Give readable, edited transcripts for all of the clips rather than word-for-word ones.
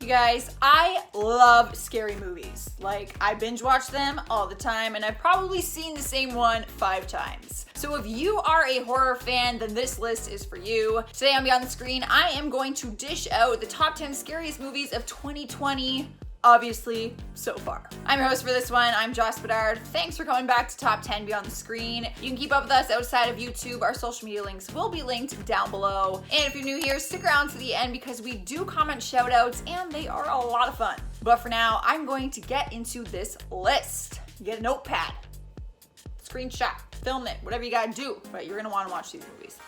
you guys, I love scary movies. Like, I binge watch them all the time, and I've probably seen the same one 5 times. So if you are a horror fan, then this list is for you. Today on Beyond the Screen, I am going to dish out the top 10 scariest movies of 2020. Obviously, so far. I'm your host for this one. I'm Joss Bedard. Thanks for coming back to Top 10 Beyond the Screen. You can keep up with us outside of YouTube. Our social media links will be linked down below. And if you're new here, stick around to the end because we do comment shout outs and they are a lot of fun. But for now, I'm going to get into this list. Get a notepad, screenshot, film it, whatever you gotta do, but you're gonna wanna watch these movies.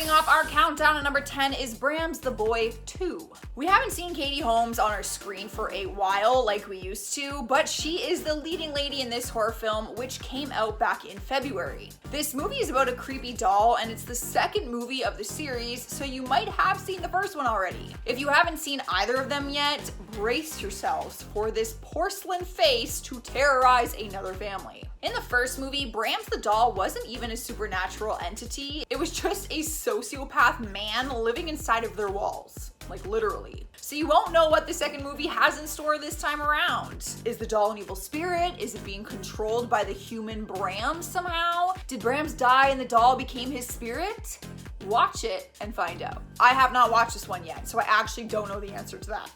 Off our countdown at number 10 is Brahms The Boy 2. We haven't seen Katie Holmes on our screen for a while like we used to, but she is the leading lady in this horror film, which came out back in February. This movie is about a creepy doll, and it's the second movie of the series, so you might have seen the first one already. If you haven't seen either of them yet, brace yourselves for this porcelain face to terrorize another family. In the first movie, Brahms the doll wasn't even a supernatural entity. It was just a sociopath man living inside of their walls. Like, literally. So you won't know what the second movie has in store this time around. Is the doll an evil spirit? Is it being controlled by the human Brahms somehow? Did Brahms die and the doll became his spirit? Watch it and find out. I have not watched this one yet, so I actually don't know the answer to that.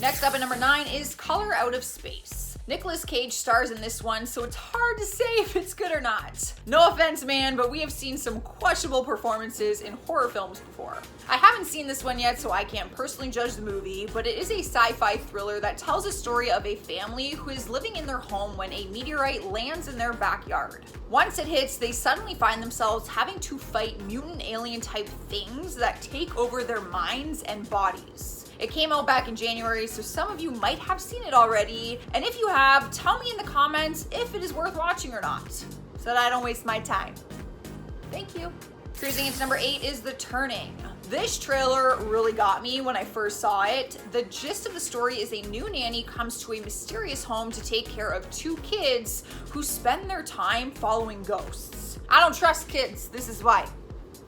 Next up at number 9 is Color Out of Space. Nicolas Cage stars in this one, so it's hard to say if it's good or not. No offense, man, but we have seen some questionable performances in horror films before. I haven't seen this one yet, so I can't personally judge the movie, but it is a sci-fi thriller that tells a story of a family who is living in their home when a meteorite lands in their backyard. Once it hits, they suddenly find themselves having to fight mutant alien type things that take over their minds and bodies. It came out back in January, so some of you might have seen it already. And if you have, tell me in the comments if it is worth watching or not, so that I don't waste my time. Thank you. Cruising into number 8 is The Turning. This trailer really got me when I first saw it. The gist of the story is a new nanny comes to a mysterious home to take care of 2 kids who spend their time following ghosts. I don't trust kids, this is why.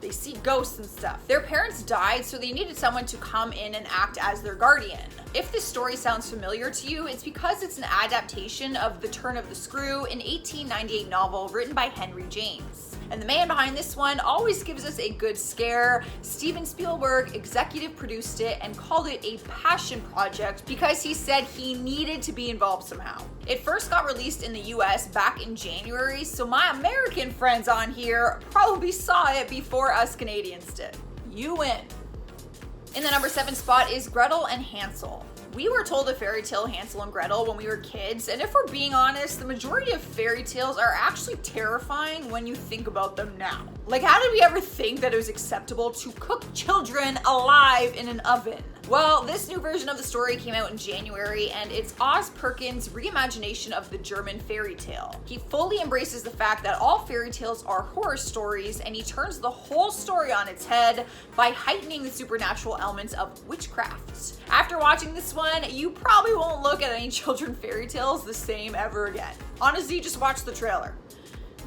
They see ghosts and stuff. Their parents died, so they needed someone to come in and act as their guardian. If this story sounds familiar to you, it's because it's an adaptation of The Turn of the Screw, an 1898 novel written by Henry James. And the man behind this one always gives us a good scare. Steven Spielberg executive produced it and called it a passion project because he said he needed to be involved somehow. It first got released in the US back in January, so my American friends on here probably saw it before us Canadians did. You win. In the number 7 spot is Gretel and Hansel. We were told a fairy tale Hansel and Gretel when we were kids, and if we're being honest, the majority of fairy tales are actually terrifying when you think about them now. Like, how did we ever think that it was acceptable to cook children alive in an oven? Well, this new version of the story came out in January, and it's Oz Perkins' reimagination of the German fairy tale. He fully embraces the fact that all fairy tales are horror stories, and he turns the whole story on its head by heightening the supernatural elements of witchcraft. After watching this one, you probably won't look at any children fairy tales the same ever again. Honestly, just watch the trailer.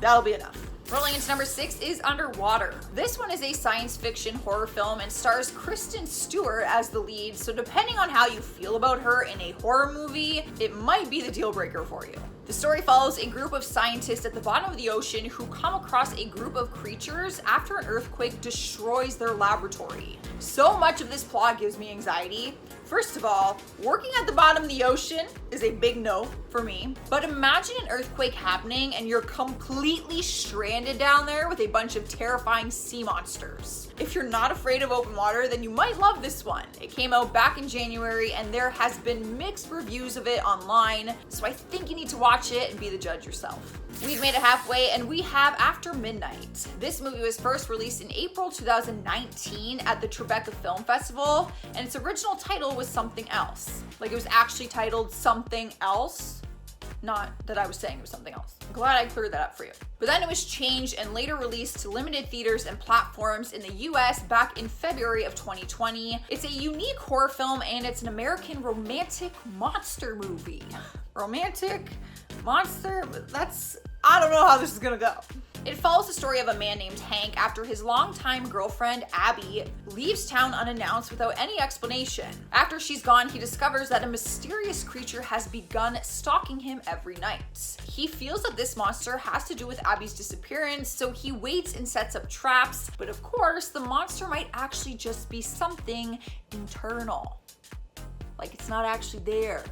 That'll be enough. Rolling into number 6 is Underwater. This one is a science fiction horror film and stars Kristen Stewart as the lead, so depending on how you feel about her in a horror movie, it might be the deal breaker for you. The story follows a group of scientists at the bottom of the ocean who come across a group of creatures after an earthquake destroys their laboratory. So much of this plot gives me anxiety. First of all, working at the bottom of the ocean is a big no for me. But imagine an earthquake happening and you're completely stranded down there with a bunch of terrifying sea monsters. If you're not afraid of open water, then you might love this one. It came out back in January and there has been mixed reviews of it online, so I think you need to watch it and be the judge yourself. We've made it halfway and we have After Midnight. This movie was first released in April 2019 at the Tribeca Film Festival, and its original title was something else. Like, it was actually titled Something Else. Not that I was saying it was something else. I'm glad I cleared that up for you. But then it was changed and later released to limited theaters and platforms in the US back in February of 2020. It's a unique horror film and it's an American romantic monster movie. Romantic monster? I don't know how this is gonna go. It follows the story of a man named Hank after his longtime girlfriend, Abby, leaves town unannounced without any explanation. After she's gone, he discovers that a mysterious creature has begun stalking him every night. He feels that this monster has to do with Abby's disappearance, so he waits and sets up traps, but of course, the monster might actually just be something internal. Like it's not actually there.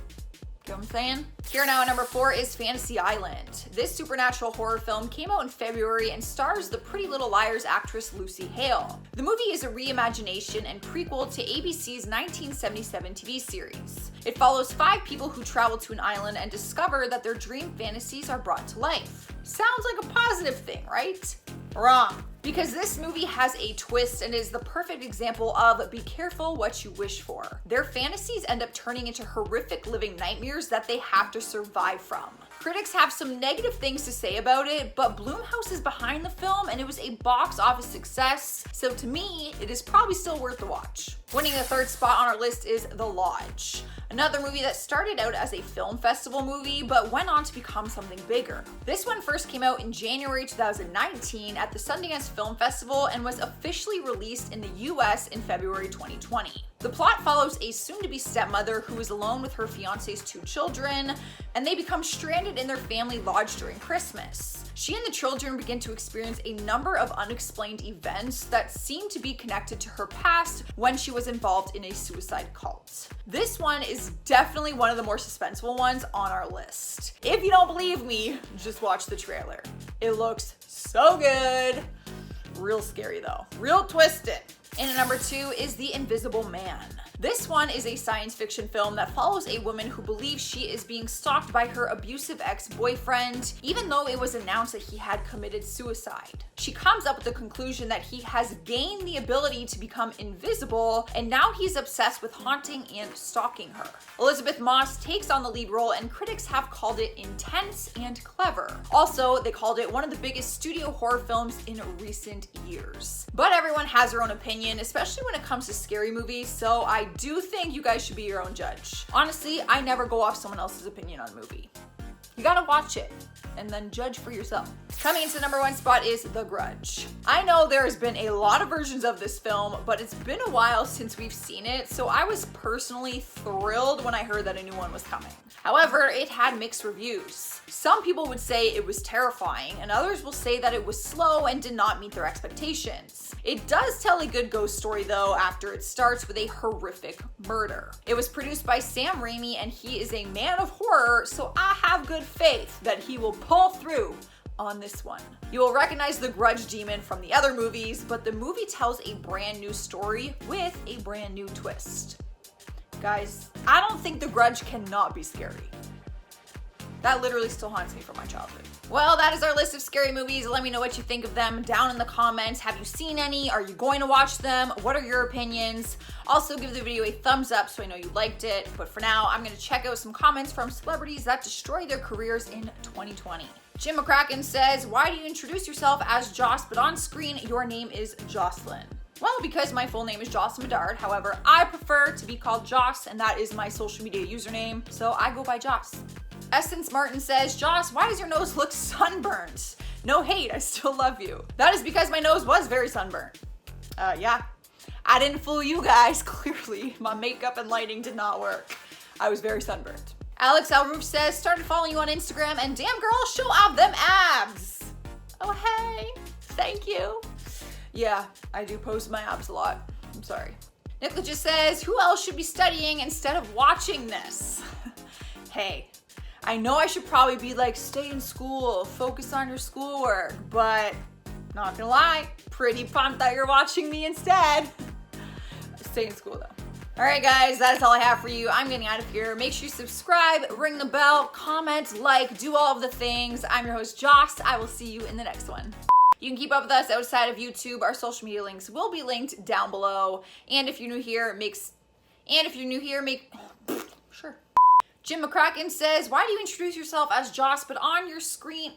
You know what I'm saying? Here now at number 4 is Fantasy Island. This supernatural horror film came out in February and stars the Pretty Little Liars actress Lucy Hale. The movie is a reimagination and prequel to ABC's 1977 TV series. It follows 5 people who travel to an island and discover that their dream fantasies are brought to life. Sounds like a positive thing, right? Wrong. Because this movie has a twist and is the perfect example of be careful what you wish for. Their fantasies end up turning into horrific living nightmares that they have to survive from. Critics have some negative things to say about it, but Blumhouse is behind the film and it was a box office success, so to me, it is probably still worth the watch. Winning the 3rd spot on our list is The Lodge. Another movie that started out as a film festival movie, but went on to become something bigger. This one first came out in January 2019 at the Sundance Film Festival and was officially released in the US in February 2020. The plot follows a soon-to-be stepmother who is alone with her fiance's 2 children, and they become stranded in their family lodge during Christmas. She and the children begin to experience a number of unexplained events that seem to be connected to her past when she was involved in a suicide cult. This one is definitely one of the more suspenseful ones on our list. If you don't believe me, just watch the trailer. It looks so good. Real scary though. Real twisted. And at number 2 is The Invisible Man. This one is a science fiction film that follows a woman who believes she is being stalked by her abusive ex-boyfriend, even though it was announced that he had committed suicide. She comes up with the conclusion that he has gained the ability to become invisible, and now he's obsessed with haunting and stalking her. Elizabeth Moss takes on the lead role, and critics have called it intense and clever. Also, they called it one of the biggest studio horror films in recent years. But everyone has their own opinion, especially when it comes to scary movies, so I do think you guys should be your own judge. Honestly, I never go off someone else's opinion on a movie. You gotta watch it and then judge for yourself. Coming into the number 1 spot is The Grudge. I know there has been a lot of versions of this film, but it's been a while since we've seen it, so I was personally thrilled when I heard that a new one was coming. However, it had mixed reviews. Some people would say it was terrifying, and others will say that it was slow and did not meet their expectations. It does tell a good ghost story though after it starts with a horrific murder. It was produced by Sam Raimi, and he is a man of horror, so I have good faith that he will pull through on this one. You will recognize the Grudge demon from the other movies, but the movie tells a brand new story with a brand new twist. Guys, I don't think The Grudge cannot be scary. That literally still haunts me from my childhood. Well, that is our list of scary movies. Let me know what you think of them down in the comments. Have you seen any? Are you going to watch them? What are your opinions? Also, give the video a thumbs up so I know you liked it. But for now, I'm going to check out some comments from celebrities that destroyed their careers in 2020. Jim McCracken says, why do you introduce yourself as Joss, but on screen your name is Jocelyn? Well, because my full name is Jocelyn Bedard. However, I prefer to be called Joss, and that is my social media username, so I go by Joss. Essence Martin says, Joss, why does your nose look sunburned? No hate, I still love you. That is because my nose was very sunburned. Yeah. I didn't fool you guys, clearly. My makeup and lighting did not work. I was very sunburned. Alex Alroof says, started following you on Instagram, and damn girl, show off them abs. Oh, hey, thank you. Yeah, I do post my abs a lot. I'm sorry. Nicola just says, who else should be studying instead of watching this? Hey, I know I should probably be like, stay in school, focus on your schoolwork, but not gonna lie, pretty pumped that you're watching me instead. Stay in school though. All right, guys, that is all I have for you. I'm getting out of here. Make sure you subscribe, ring the bell, comment, like, do all of the things. I'm your host, Joss. I will see you in the next one. You can keep up with us outside of YouTube. Our social media links will be linked down below. And if you're new here, sure. Jim McCracken says, why do you introduce yourself as Joss, but on your screen?